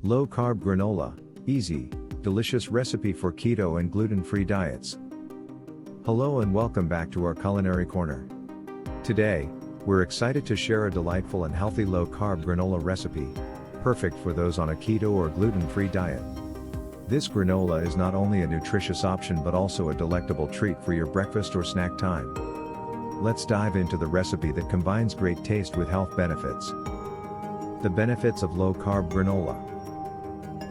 Low-carb granola, easy, delicious recipe for keto and gluten-free diets. Hello and welcome back to our culinary corner. Today, we're excited to share a delightful and healthy low-carb granola recipe, perfect for those on a keto or gluten-free diet. This granola is not only a nutritious option but also a delectable treat for your breakfast or snack time. Let's dive into the recipe that combines great taste with health benefits. The benefits of low-carb granola.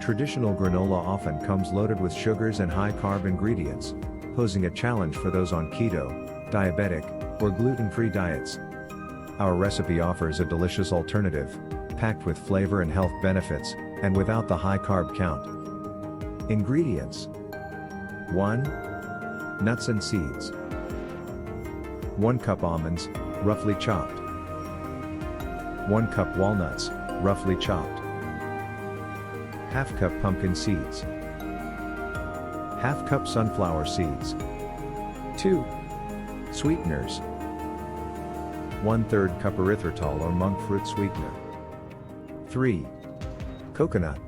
Traditional granola often comes loaded with sugars and high-carb ingredients, posing a challenge for those on keto, diabetic, or gluten-free diets. Our recipe offers a delicious alternative, packed with flavor and health benefits, and without the high-carb count. Ingredients: 1. Nuts and seeds. 1 cup almonds, roughly chopped. 1 cup walnuts, roughly chopped. Half cup pumpkin seeds. Half cup sunflower seeds. 2. Sweeteners. 1/3 cup erythritol or monk fruit sweetener. 3. Coconut.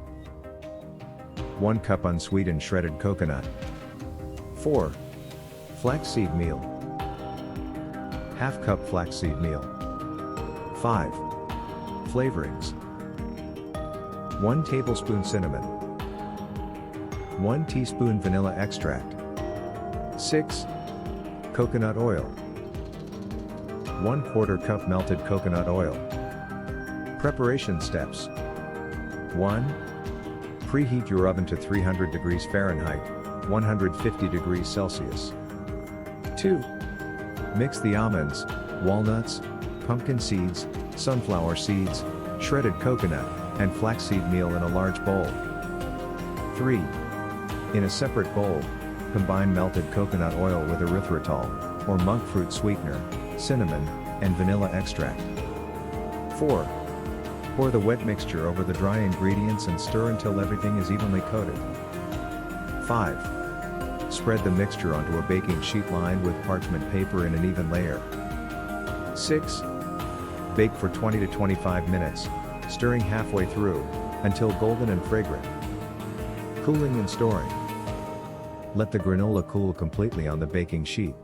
1 cup unsweetened shredded coconut. 4. Flaxseed meal. Half cup flaxseed meal. 5. Flavorings. 1 tablespoon cinnamon. 1 teaspoon vanilla extract. 6. Coconut oil. 1/4 cup melted coconut oil. Preparation steps. 1. Preheat your oven to 300 degrees Fahrenheit, 150 degrees Celsius. 2. Mix the almonds, walnuts, pumpkin seeds, sunflower seeds, shredded coconut, and flaxseed meal in a large bowl. 3. In a separate bowl, combine melted coconut oil with erythritol, or monk fruit sweetener, cinnamon, and vanilla extract. 4. Pour the wet mixture over the dry ingredients and stir until everything is evenly coated. 5. Spread the mixture onto a baking sheet lined with parchment paper in an even layer. 6. Bake for 20 to 25 minutes, stirring halfway through, until golden and fragrant. Cooling and storing. Let the granola cool completely on the baking sheet.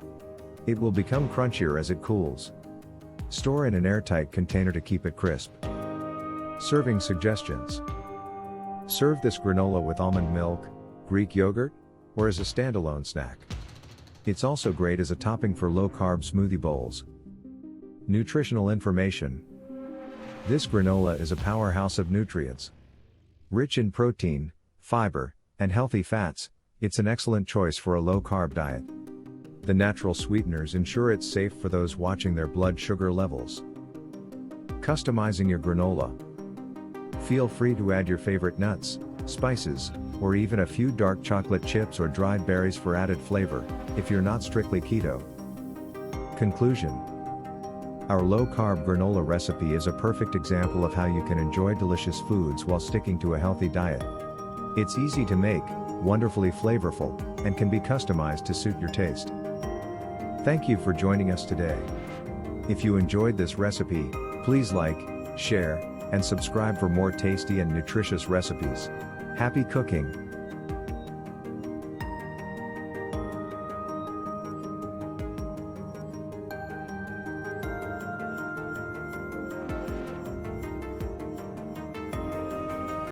It will become crunchier as it cools. Store in an airtight container to keep it crisp. Serving suggestions. Serve this granola with almond milk, Greek yogurt, or as a standalone snack. It's also great as a topping for low-carb smoothie bowls. Nutritional information. This granola is a powerhouse of nutrients. Rich in protein, fiber, and healthy fats, it's an excellent choice for a low-carb diet. The natural sweeteners ensure it's safe for those watching their blood sugar levels. Customizing your granola. Feel free to add your favorite nuts, spices, or even a few dark chocolate chips or dried berries for added flavor, if you're not strictly keto. Conclusion. Our low-carb granola recipe is a perfect example of how you can enjoy delicious foods while sticking to a healthy diet. It's easy to make, wonderfully flavorful, and can be customized to suit your taste. Thank you for joining us today. If you enjoyed this recipe, please like, share, and subscribe for more tasty and nutritious recipes. Happy cooking!